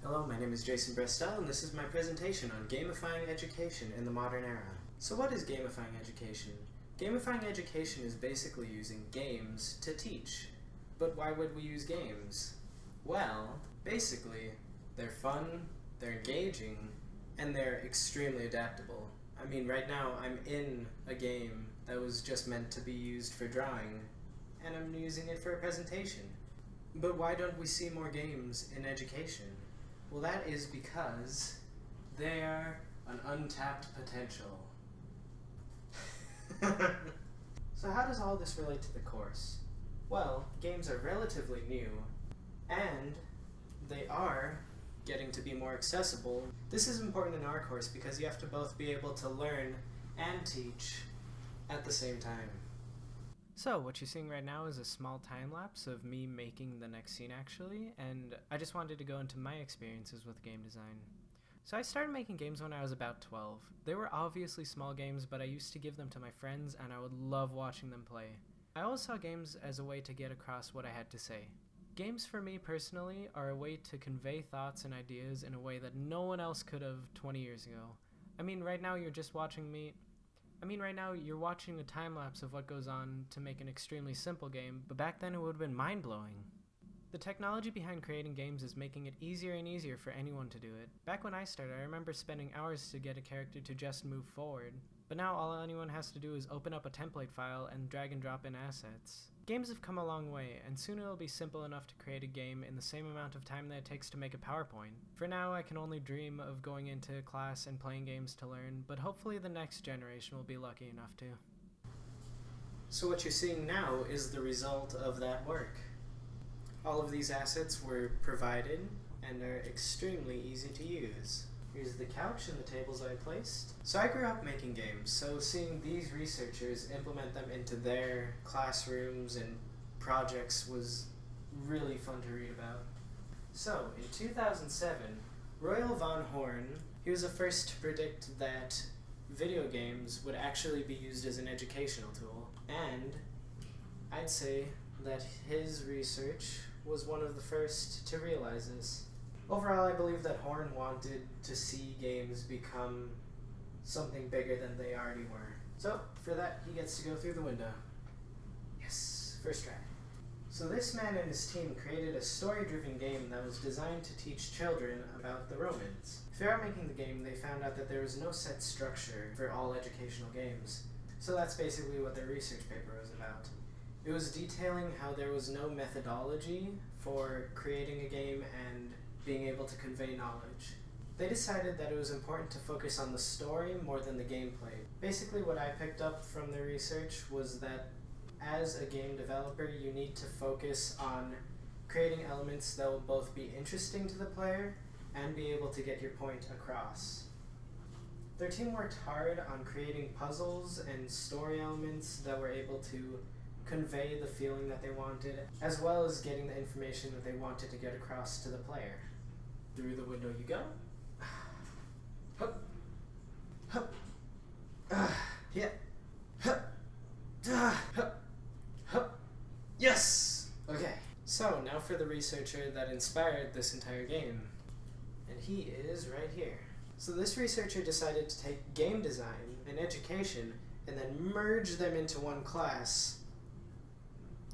Hello, my name is Jason Brestel, and this is my presentation on gamifying education in the modern era. So what is gamifying education? Gamifying education is basically using games to teach. But why would we use games? Well, basically, they're fun, they're engaging, and they're extremely adaptable. I mean, right now I'm in a game that was just meant to be used for drawing, and I'm using it for a presentation. But why don't we see more games in education? Well, that is because they are an untapped potential. So how does all this relate to the course? Well, games are relatively new, and they are getting to be more accessible. This is important in our course because you have to both be able to learn and teach at the same time. So, what you're seeing right now is a small time-lapse of me making the next scene actually, and I just wanted to go into my experiences with game design. So I started making games when I was about 12. They were obviously small games, but I used to give them to my friends and I would love watching them play. I always saw games as a way to get across what I had to say. Games for me personally are a way to convey thoughts and ideas in a way that no one else could have 20 years ago. I mean, right now you're watching a time-lapse of what goes on to make an extremely simple game, but back then it would have been mind-blowing. The technology behind creating games is making it easier and easier for anyone to do it. Back when I started, I remember spending hours to get a character to just move forward, but now all anyone has to do is open up a template file and drag and drop in assets. Games have come a long way, and soon it'll be simple enough to create a game in the same amount of time that it takes to make a PowerPoint. For now, I can only dream of going into class and playing games to learn, but hopefully the next generation will be lucky enough to. So what you're seeing now is the result of that work. All of these assets were provided and are extremely easy to use. Here's the couch and the tables I placed. So I grew up making games, so seeing these researchers implement them into their classrooms and projects was really fun to read about. So, in 2007, Royal von Horn, he was the first to predict that video games would actually be used as an educational tool. And I'd say that his research was one of the first to realize this. Overall, I believe that Horn wanted to see games become something bigger than they already were. So, for that, he gets to go through the window. Yes, first try. So this man and his team created a story-driven game that was designed to teach children about the Romans. Throughout making the game, they found out that there was no set structure for all educational games. So that's basically what their research paper was about. It was detailing how there was no methodology for creating a game and being able to convey knowledge. They decided that it was important to focus on the story more than the gameplay. Basically what I picked up from their research was that as a game developer, you need to focus on creating elements that will both be interesting to the player and be able to get your point across. Their team worked hard on creating puzzles and story elements that were able to convey the feeling that they wanted, as well as getting the information that they wanted to get across to the player. Through the window you go. Hup. Hup. Yeah. Hup. Hup. Hup. Yes! Okay. So, now for the researcher that inspired this entire game. And he is right here. So this researcher decided to take game design and education and then merge them into one class.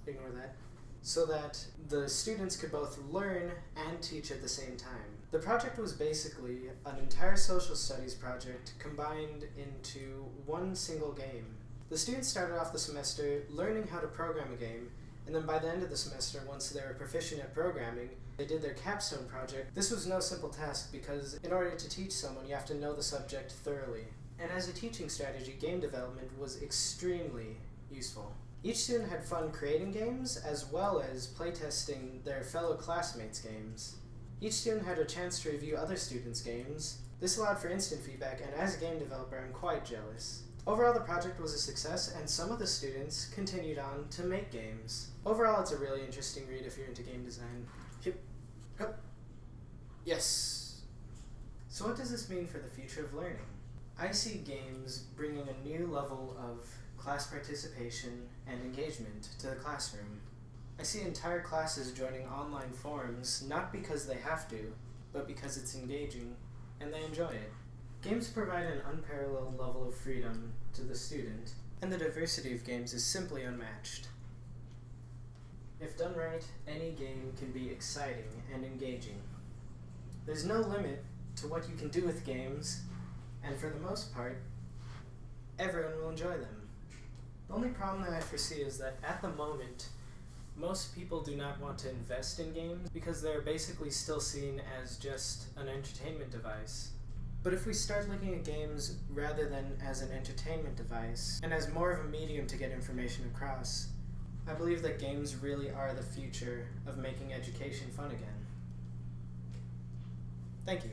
Ignore that. So that the students could both learn and teach at the same time. The project was basically an entire social studies project combined into one single game. The students started off the semester learning how to program a game, and then by the end of the semester, once they were proficient at programming, they did their capstone project. This was no simple task because in order to teach someone, you have to know the subject thoroughly. And as a teaching strategy, game development was extremely useful. Each student had fun creating games, as well as playtesting their fellow classmates' games. Each student had a chance to review other students' games. This allowed for instant feedback, and as a game developer, I'm quite jealous. Overall, the project was a success, and some of the students continued on to make games. Overall, it's a really interesting read if you're into game design. Hip, hup. Yes. So what does this mean for the future of learning? I see games bringing a new level of class participation and engagement to the classroom. I see entire classes joining online forums not because they have to, but because it's engaging and they enjoy it. Games provide an unparalleled level of freedom to the student, and the diversity of games is simply unmatched. If done right, any game can be exciting and engaging. There's no limit to what you can do with games, and for the most part, everyone will enjoy them. The only problem that I foresee is that at the moment, most people do not want to invest in games because they're basically still seen as just an entertainment device. But if we start looking at games rather than as an entertainment device, and as more of a medium to get information across, I believe that games really are the future of making education fun again. Thank you.